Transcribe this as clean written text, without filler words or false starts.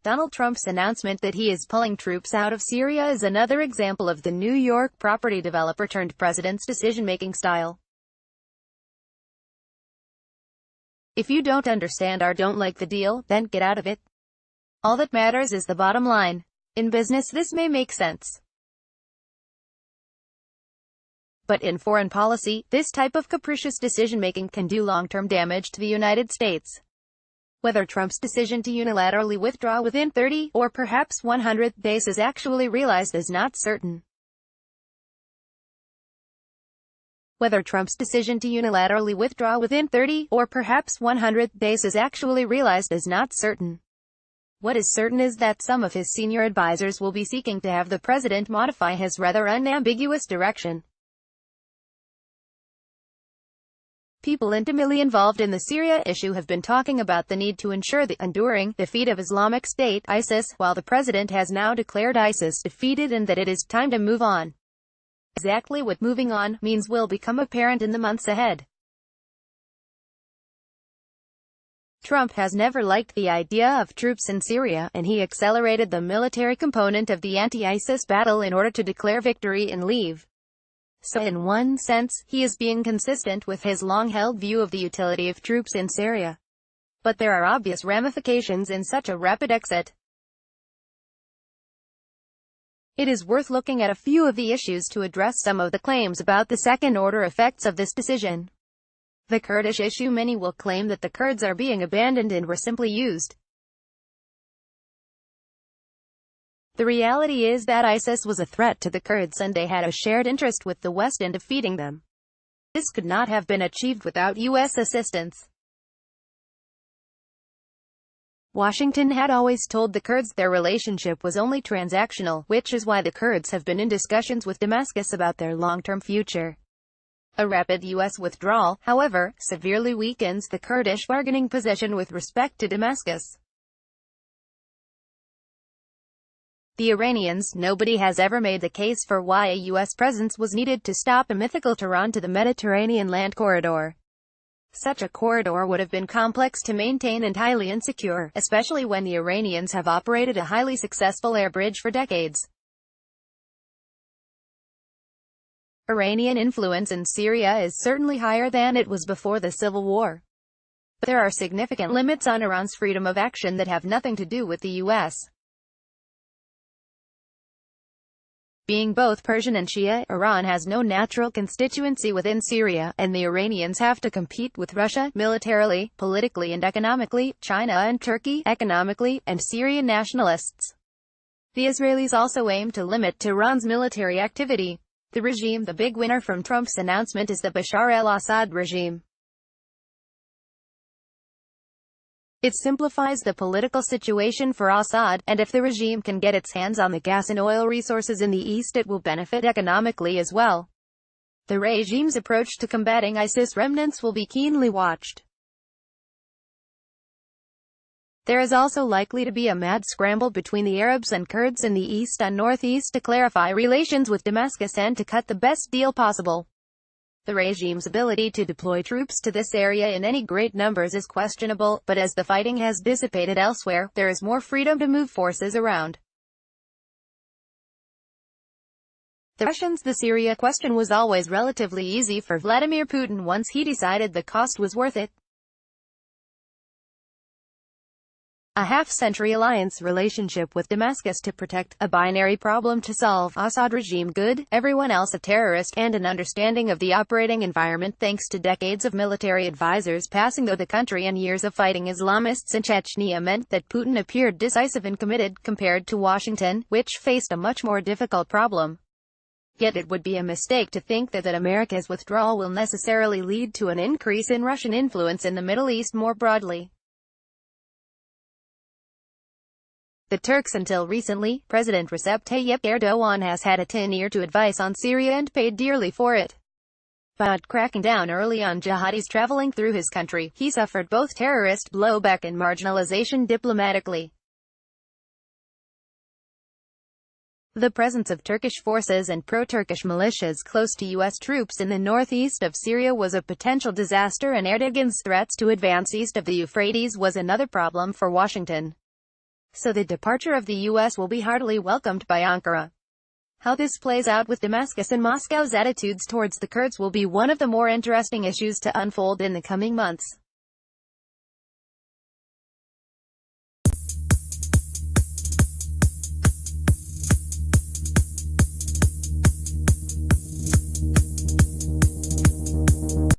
Donald Trump's announcement that he is pulling troops out of Syria is another example of the New York property developer-turned-president's decision-making style. If you don't understand or don't like the deal, then get out of it. All that matters is the bottom line. In business this may make sense. But in foreign policy, this type of capricious decision-making can do long-term damage to the United States. Whether Trump's decision to unilaterally withdraw within 30, or perhaps 100, days is actually realized is not certain. Whether Trump's decision to unilaterally withdraw within 30, or perhaps 100, days is actually realized is not certain. What is certain is that some of his senior advisors will be seeking to have the president modify his rather unambiguous direction. People intimately involved in the Syria issue have been talking about the need to ensure the enduring defeat of Islamic State, ISIS, while the president has now declared ISIS defeated and that it is time to move on. Exactly what moving on means will become apparent in the months ahead. Trump has never liked the idea of troops in Syria, and he accelerated the military component of the anti-ISIS battle in order to declare victory and leave. So in one sense, he is being consistent with his long-held view of the utility of troops in Syria. But there are obvious ramifications in such a rapid exit. It is worth looking at a few of the issues to address some of the claims about the second-order effects of this decision. The Kurdish issue. Many will claim that the Kurds are being abandoned and were simply used. The reality is that ISIS was a threat to the Kurds and they had a shared interest with the West in defeating them. This could not have been achieved without U.S. assistance. Washington had always told the Kurds their relationship was only transactional, which is why the Kurds have been in discussions with Damascus about their long-term future. A rapid U.S. withdrawal, however, severely weakens the Kurdish bargaining position with respect to Damascus. The Iranians. Nobody has ever made the case for why a U.S. presence was needed to stop a mythical Tehran to the Mediterranean land corridor. Such a corridor would have been complex to maintain and highly insecure, especially when the Iranians have operated a highly successful air bridge for decades. Iranian influence in Syria is certainly higher than it was before the civil war. But there are significant limits on Iran's freedom of action that have nothing to do with the U.S. Being both Persian and Shia, Iran has no natural constituency within Syria, and the Iranians have to compete with Russia, militarily, politically and economically, China and Turkey, economically, and Syrian nationalists. The Israelis also aim to limit Tehran's military activity. The regime. The big winner from Trump's announcement is the Bashar al-Assad regime. It simplifies the political situation for Assad, and if the regime can get its hands on the gas and oil resources in the east it will benefit economically as well. The regime's approach to combating ISIS remnants will be keenly watched. There is also likely to be a mad scramble between the Arabs and Kurds in the east and northeast to clarify relations with Damascus and to cut the best deal possible. The regime's ability to deploy troops to this area in any great numbers is questionable, but as the fighting has dissipated elsewhere, there is more freedom to move forces around. The Russians. The Syria question was always relatively easy for Vladimir Putin once he decided the cost was worth it. A half-century alliance relationship with Damascus to protect, a binary problem to solve, Assad regime good, everyone else a terrorist, and an understanding of the operating environment thanks to decades of military advisors passing through the country and years of fighting Islamists in Chechnya meant that Putin appeared decisive and committed, compared to Washington, which faced a much more difficult problem. Yet it would be a mistake to think that America's withdrawal will necessarily lead to an increase in Russian influence in the Middle East more broadly. The Turks. Until recently, President Recep Tayyip Erdogan has had a tin ear to advice on Syria and paid dearly for it. But cracking down early on jihadis traveling through his country, he suffered both terrorist blowback and marginalization diplomatically. The presence of Turkish forces and pro-Turkish militias close to U.S. troops in the northeast of Syria was a potential disaster, and Erdogan's threats to advance east of the Euphrates was another problem for Washington. so the departure of the U.S. will be heartily welcomed by Ankara. How this plays out with Damascus and Moscow's attitudes towards the Kurds will be one of the more interesting issues to unfold in the coming months.